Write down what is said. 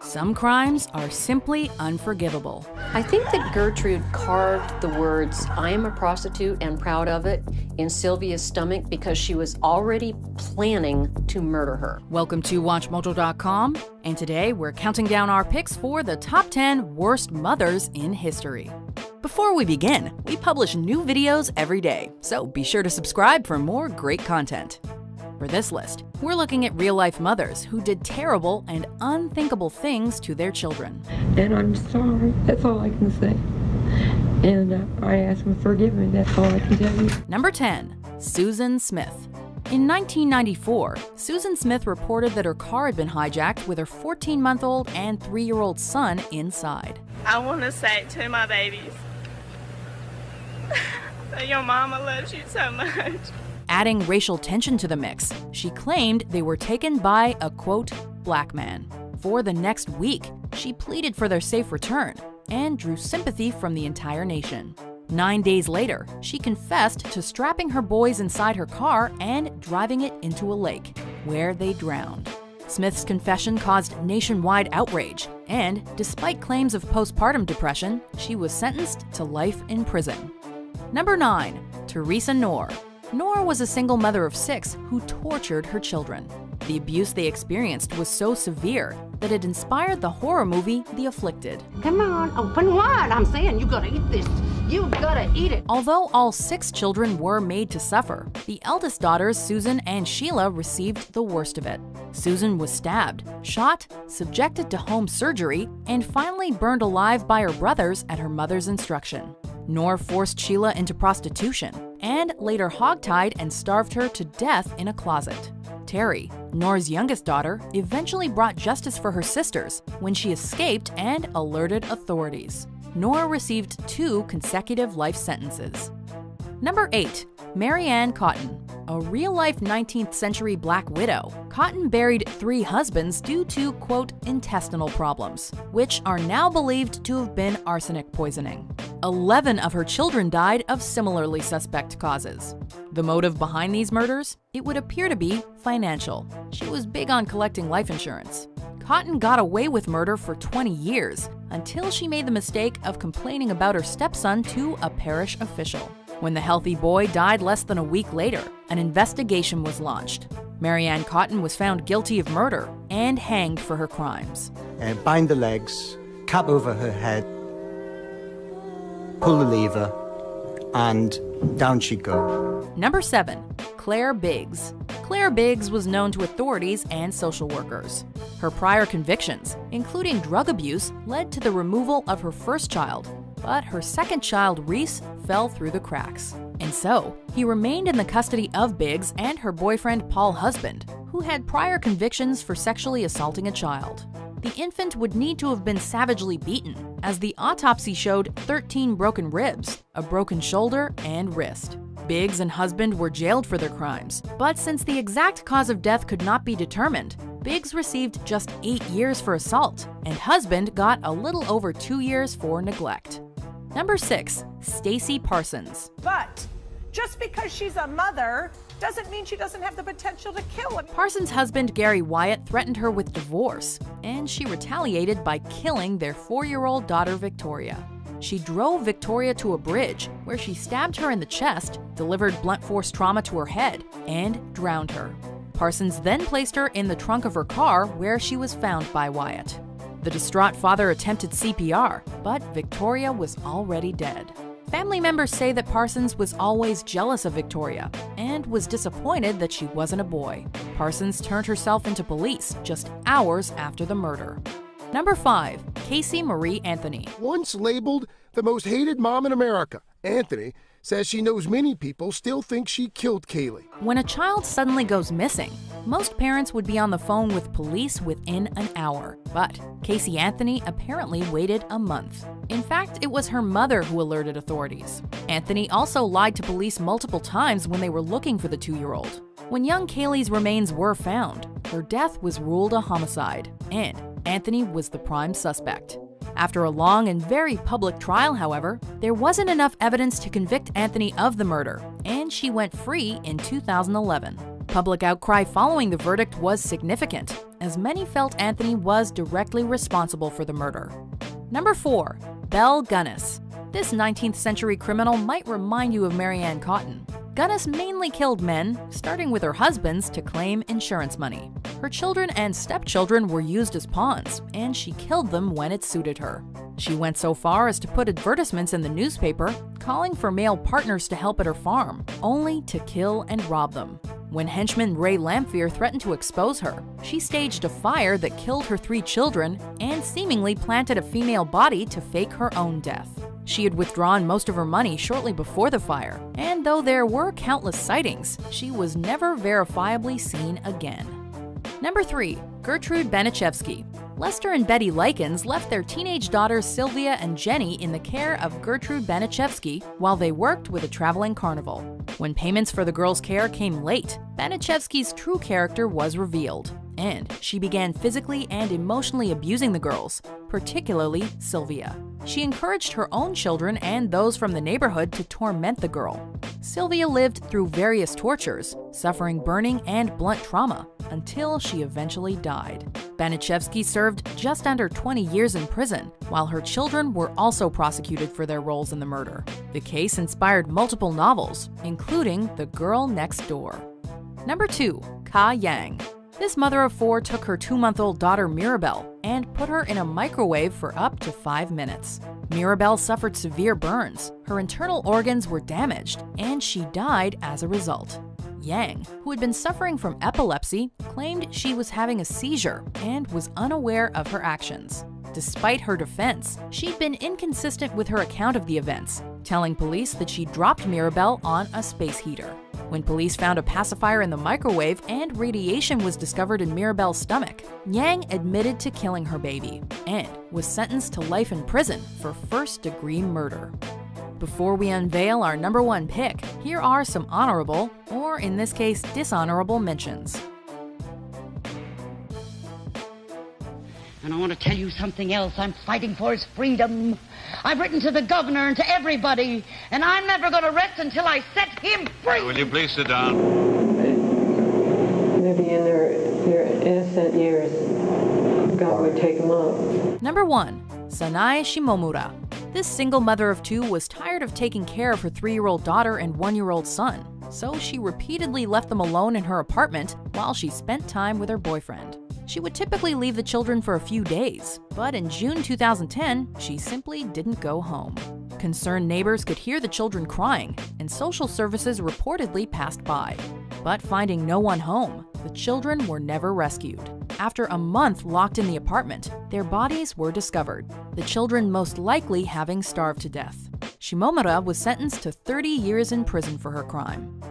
Some crimes are simply unforgivable. I think that Gertrude carved the words, "I am a prostitute and proud of it," in Sylvia's stomach because she was already planning to murder her. Welcome to WatchMojo.com, and today we're counting down our picks for the top 10 worst mothers in history. Before we begin, we publish new videos every day, so be sure to subscribe for more great content. For this list, we're looking at real-life mothers who did terrible and unthinkable things to their children. And I'm sorry. That's all I can say. And I ask him to forgive me. That's all I can tell you. Number 10. Susan Smith. In 1994, Susan Smith reported that her car had been hijacked with her 14-month-old and 3-year-old son inside. I want to say to my babies that your mama loves you so much. Adding racial tension to the mix, she claimed they were taken by a, quote, black man. For the next week, she pleaded for their safe return and drew sympathy from the entire nation. 9 days later, she confessed to strapping her boys inside her car and driving it into a lake, where they drowned. Smith's confession caused nationwide outrage, and despite claims of postpartum depression, she was sentenced to life in prison. Number 9. Teresa Knorr. Knorr was a single mother of 6 who tortured her children. The abuse they experienced was so severe that it inspired the horror movie The Afflicted. Come on, open wide. I'm saying you gotta eat this. You gotta eat it. Although all 6 children were made to suffer, the eldest daughters, Susan and Sheila, received the worst of it. Susan was stabbed, shot, subjected to home surgery, and finally burned alive by her brothers at her mother's instruction. Knorr forced Sheila into prostitution and later hogtied and starved her to death in a closet. Terry, Knorr's youngest daughter, eventually brought justice for her sisters when she escaped and alerted authorities. Knorr received 2 consecutive life sentences. Number 8. Mary Ann Cotton. A real-life 19th century Black widow, Cotton buried 3 husbands due to, quote, intestinal problems, which are now believed to have been arsenic poisoning. 11 of her children died of similarly suspect causes. The motive behind these murders? It would appear to be financial. She was big on collecting life insurance. Cotton got away with murder for 20 years until she made the mistake of complaining about her stepson to a parish official. When the healthy boy died less than a week later, an investigation was launched. Mary Ann Cotton was found guilty of murder and hanged for her crimes. Bind the legs, cap over her head, pull the lever, and down she'd go. Number 7. Claire Biggs. Claire Biggs was known to authorities and social workers. Her prior convictions, including drug abuse, led to the removal of her first child, but her second child, Reese, fell through the cracks. And so, he remained in the custody of Biggs and her boyfriend, Paul Husband, who had prior convictions for sexually assaulting a child. The infant would need to have been savagely beaten, as the autopsy showed 13 broken ribs, a broken shoulder, and wrist. Biggs and Husband were jailed for their crimes, but since the exact cause of death could not be determined, Biggs received just 8 years for assault, and Husband got a little over 2 years for neglect. Number 6. Stacey Parsons. But just because she's a mother doesn't mean she doesn't have the potential to kill him. Parsons' husband, Gary Wyatt, threatened her with divorce, and she retaliated by killing their 4-year-old daughter, Victoria. She drove Victoria to a bridge, where she stabbed her in the chest, delivered blunt force trauma to her head, and drowned her. Parsons then placed her in the trunk of her car, where she was found by Wyatt. The distraught father attempted CPR, but Victoria was already dead. Family members say that Parsons was always jealous of Victoria and was disappointed that she wasn't a boy. Parsons turned herself into police just hours after the murder. Number 5. Casey Marie Anthony. Once labeled the most hated mom in America, Anthony says she knows many people still think she killed Kaylee. When a child suddenly goes missing, most parents would be on the phone with police within an hour. But Casey Anthony apparently waited a month. In fact, it was her mother who alerted authorities. Anthony also lied to police multiple times when they were looking for the 2-year-old. When young Kaylee's remains were found, her death was ruled a homicide, and Anthony was the prime suspect. After a long and very public trial, however, there wasn't enough evidence to convict Anthony of the murder, and she went free in 2011. Public outcry following the verdict was significant, as many felt Anthony was directly responsible for the murder. Number 4. Belle Gunness. This 19th century criminal might remind you of Mary Ann Cotton. Gunness mainly killed men, starting with her husbands, to claim insurance money. Her children and stepchildren were used as pawns, and she killed them when it suited her. She went so far as to put advertisements in the newspaper calling for male partners to help at her farm, only to kill and rob them. When henchman Ray Lamphere threatened to expose her, she staged a fire that killed her 3 children and seemingly planted a female body to fake her own death. She had withdrawn most of her money shortly before the fire, and though there were countless sightings, she was never verifiably seen again. Number 3. Gertrude Baniszewski. Lester and Betty Likens left their teenage daughters Sylvia and Jenny in the care of Gertrude Baniszewski while they worked with a traveling carnival. When payments for the girls' care came late, Baniszewski's true character was revealed, and she began physically and emotionally abusing the girls, particularly Sylvia. She encouraged her own children and those from the neighborhood to torment the girl. Sylvia lived through various tortures, suffering burning and blunt trauma, until she eventually died. Baniszewski served just under 20 years in prison, while her children were also prosecuted for their roles in the murder. The case inspired multiple novels, including The Girl Next Door. Number 2. Ka Yang. This mother of 4 took her 2-month-old daughter Mirabelle and put her in a microwave for up to 5 minutes. Mirabelle suffered severe burns, her internal organs were damaged, and she died as a result. Yang, who had been suffering from epilepsy, claimed she was having a seizure and was unaware of her actions. Despite her defense, she'd been inconsistent with her account of the events, telling police that she dropped Mirabelle on a space heater. When police found a pacifier in the microwave and radiation was discovered in Mirabelle's stomach, Yang admitted to killing her baby and was sentenced to life in prison for first-degree murder. Before we unveil our number 1 pick, here are some honorable, or in this case, dishonorable mentions. And I want to tell you something else. I'm fighting for his freedom. I've written to the governor and to everybody, and I'm never going to rest until I set him free. Will you please sit down? Maybe in their innocent years, God would take them up. Number 1. Sanae Shimomura. This single mother of 2 was tired of taking care of her 3-year-old daughter and 1-year-old son, so she repeatedly left them alone in her apartment while she spent time with her boyfriend. She would typically leave the children for a few days, but in June 2010, she simply didn't go home. Concerned neighbors could hear the children crying, and social services reportedly passed by. But finding no one home, the children were never rescued. After a month locked in the apartment, their bodies were discovered, the children most likely having starved to death. Shimomura was sentenced to 30 years in prison for her crime.